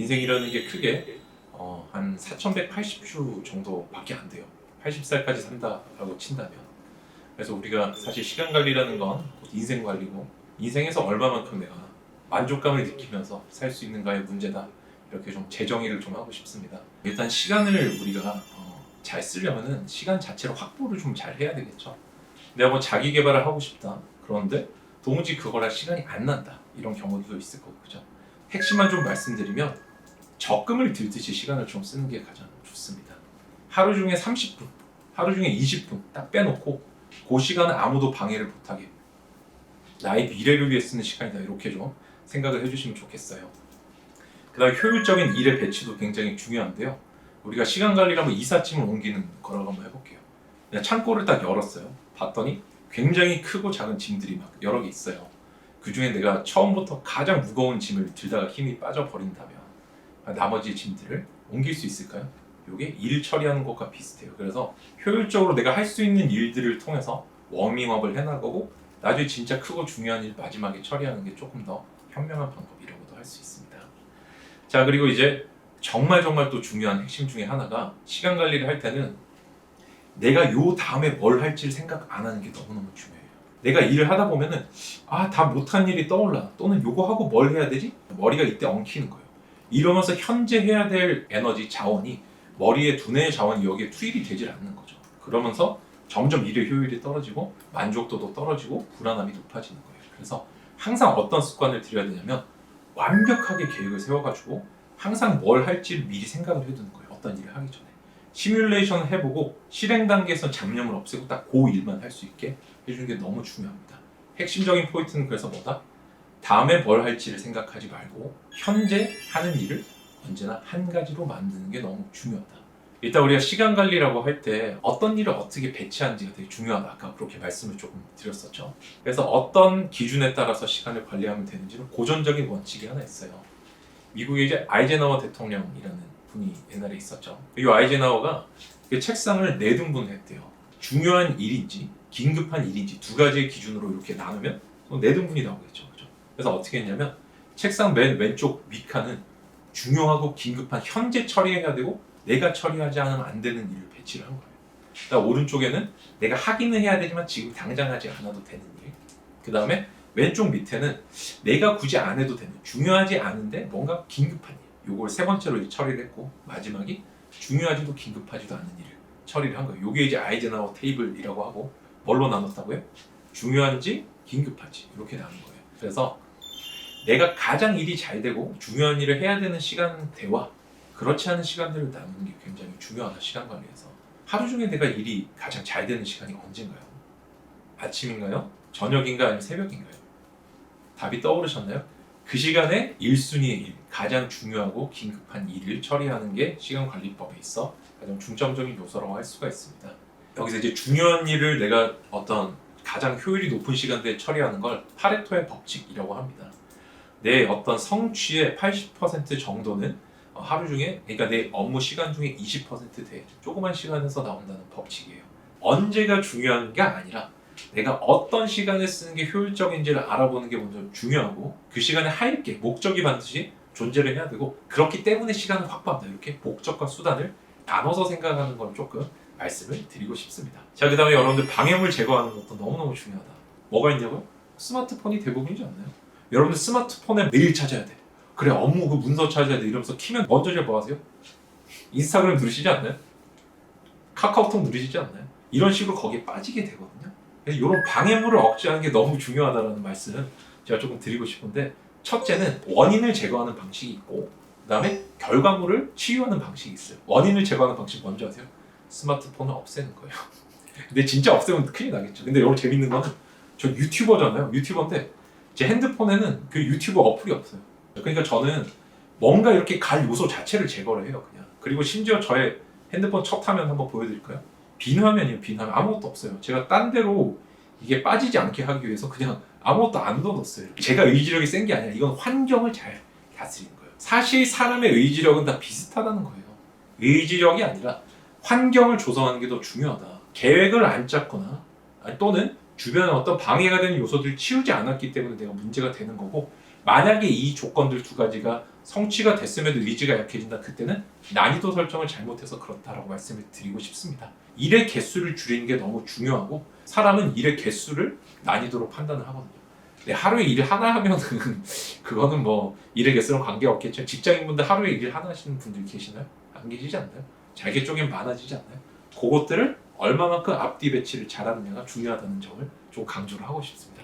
인생이라는 게 크게 한 4180주 정도밖에 안 돼요. 80살까지 산다라고 친다면. 그래서 우리가 사실 시간 관리라는 건 인생 관리고, 인생에서 얼마만큼 내가 만족감을 느끼면서 살 수 있는가의 문제다. 이렇게 좀 재정의를 좀 하고 싶습니다. 일단 시간을 우리가 잘 쓰려면은 시간 자체를 확보를 좀 잘 해야 되겠죠. 내가 뭐 자기 개발을 하고 싶다. 그런데 도무지 그걸 할 시간이 안 난다. 이런 경우도 있을 거고, 그죠? 핵심만 좀 말씀드리면 적금을 들듯이 시간을 좀 쓰는 게 가장 좋습니다. 하루 중에 30분, 하루 중에 20분 딱 빼놓고 그 시간은 아무도 방해를 못하게 나의 미래를 위해 쓰는 시간이다. 이렇게 좀 생각을 해주시면 좋겠어요. 그 다음에 효율적인 일의 배치도 굉장히 중요한데요. 우리가 시간 관리라면 이삿짐을 옮기는 거라고 한번 해볼게요. 그냥 창고를 딱 열었어요. 봤더니 굉장히 크고 작은 짐들이 막 여러 개 있어요. 그 중에 내가 처음부터 가장 무거운 짐을 들다가 힘이 빠져버린다면 나머지 짐들을 옮길 수 있을까요? 이게 일 처리하는 것과 비슷해요. 그래서 효율적으로 내가 할 수 있는 일들을 통해서 워밍업을 해나가고 나중에 진짜 크고 중요한 일 마지막에 처리하는 게 조금 더 현명한 방법이라고도 할 수 있습니다. 자, 그리고 이제 정말 또 중요한 핵심 중에 하나가 시간 관리를 할 때는 내가 요 다음에 뭘 할지를 생각 안 하는 게 너무너무 중요해요. 내가 일을 하다 보면은 다 못한 일이 떠올라, 또는 요거 하고 뭘 해야 되지? 머리가 이때 엉키는 거예요. 이러면서 현재 해야 될 에너지, 자원이 머리에 두뇌의 자원이 여기에 투입이 되질 않는 거죠. 그러면서 점점 일의 효율이 떨어지고 만족도도 떨어지고 불안함이 높아지는 거예요. 그래서 항상 어떤 습관을 들여야 되냐면 완벽하게 계획을 세워가지고 항상 뭘 할지를 미리 생각을 해두는 거예요. 어떤 일을 하기 전에 시뮬레이션을 해보고 실행 단계에서 잡념을 없애고 딱 그 일만 할 수 있게 해주는 게 너무 중요합니다. 핵심적인 포인트는 그래서 뭐다? 다음에 뭘 할지를 생각하지 말고 현재 하는 일을 언제나 한 가지로 만드는 게 너무 중요하다. 일단 우리가 시간 관리라고 할 때 어떤 일을 어떻게 배치하는지가 되게 중요하다. 아까 그렇게 말씀을 조금 드렸었죠. 그래서 어떤 기준에 따라서 시간을 관리하면 되는지는 고전적인 원칙이 하나 있어요. 미국에 이제 아이젠하워 대통령이라는 분이 옛날에 있었죠. 이 아이젠하워가 책상을 4등분을 했대요. 중요한 일인지 긴급한 일인지 두 가지의 기준으로 이렇게 나누면 4등분이 나오겠죠. 그죠? 그래서 어떻게 했냐면 책상 맨 왼쪽 윗칸은 중요하고 긴급한 현재 처리해야 되고 내가 처리하지 않으면 안 되는 일을 배치를 한 거예요. 그다음 오른쪽에는 내가 하기는 해야 되지만 지금 당장 하지 않아도 되는 일. 그 다음에 왼쪽 밑에는 내가 굳이 안 해도 되는, 중요하지 않은데 뭔가 긴급한 일. 요걸 세 번째로 처리를 했고 마지막이 중요하지도 긴급하지도 않은 일을 처리를 한 거예요. 요게 이제 아이젠하워 테이블이라고 하고 뭘로 나눴다고요? 중요한지 긴급한지 이렇게 나눈 거예요. 그래서 내가 가장 일이 잘 되고 중요한 일을 해야 되는 시간대와 그렇지 않은 시간들을 나누는 게 굉장히 중요하다. 시간 관리에서 하루 중에 내가 일이 가장 잘 되는 시간이 언젠가요? 아침인가요? 저녁인가 아니면 새벽인가요? 답이 떠오르셨나요? 그 시간에 1순위의 일, 가장 중요하고 긴급한 일을 처리하는 게 시간 관리법에 있어 가장 중점적인 요소라고 할 수가 있습니다. 여기서 이제 중요한 일을 내가 어떤 가장 효율이 높은 시간대에 처리하는 걸 파레토의 법칙이라고 합니다. 내 어떤 성취의 80% 정도는 하루 중에, 그러니까 내 업무 시간 중에 20%대 조그만 시간에서 나온다는 법칙이에요. 언제가 중요한 게 아니라 내가 어떤 시간에 쓰는 게 효율적인지를 알아보는 게 먼저 중요하고 그 시간에 할 게, 목적이 반드시 존재를 해야 되고 그렇기 때문에 시간을 확보한다. 이렇게 목적과 수단을 나눠서 생각하는 걸 조금 말씀을 드리고 싶습니다. 자, 그 다음에 여러분들 방해물 제거하는 것도 너무너무 중요하다. 뭐가 있냐고요? 스마트폰이 대부분이지 않나요? 여러분들 스마트폰에 메일 찾아야 돼. 그래, 업무 그 문서 찾아야 돼. 이러면서 키면 먼저 제일 뭐 하세요? 인스타그램 누르시지 않나요? 카카오톡 누르시지 않나요? 이런 식으로 거기에 빠지게 되거든요. 이런 방해물을 억제하는 게 너무 중요하다는 말씀을 제가 조금 드리고 싶은데, 첫째는 원인을 제거하는 방식이 있고 그 다음에 결과물을 치유하는 방식이 있어요. 원인을 제거하는 방식 먼저 하세요. 스마트폰을 없애는 거예요. 근데 진짜 없애면 큰일 나겠죠. 근데 여러분 재밌는 거는 저 유튜버잖아요. 유튜버인데 제 핸드폰에는 그 유튜브 어플이 없어요. 그러니까 저는 뭔가 이렇게 갈 요소 자체를 제거를 해요. 그냥. 그리고 심지어 저의 핸드폰 첫 화면 한번 보여드릴까요? 빈 화면이에요. 빈 화면. 아무것도 없어요. 제가 딴 데로 이게 빠지지 않게 하기 위해서 그냥 아무것도 안 넣어놨어요. 제가 의지력이 센 게 아니라 이건 환경을 잘 다스리는 거예요. 사실 사람의 의지력은 다 비슷하다는 거예요. 의지력이 아니라 환경을 조성하는 게 더 중요하다. 계획을 안 짰거나 또는 주변에 어떤 방해가 되는 요소들을 치우지 않았기 때문에 내가 문제가 되는 거고, 만약에 이 조건들 두 가지가 성취가 됐음에도 의지가 약해진다. 그때는 난이도 설정을 잘못해서 그렇다라고 말씀을 드리고 싶습니다. 일의 개수를 줄이는 게 너무 중요하고 사람은 일의 개수를 난이도로 판단을 하거든요. 근데 하루에 일 하나 하면은 그거는 뭐 일의 개수랑 관계없겠죠. 직장인분들 하루에 일 하나 하시는 분들 계시나요? 안 계시지 않나요? 잘게 쪼개면 많아지지 않나요? 그것들을 얼마만큼 앞뒤 배치를 잘하느냐가 중요하다는 점을 좀 강조를 하고 싶습니다.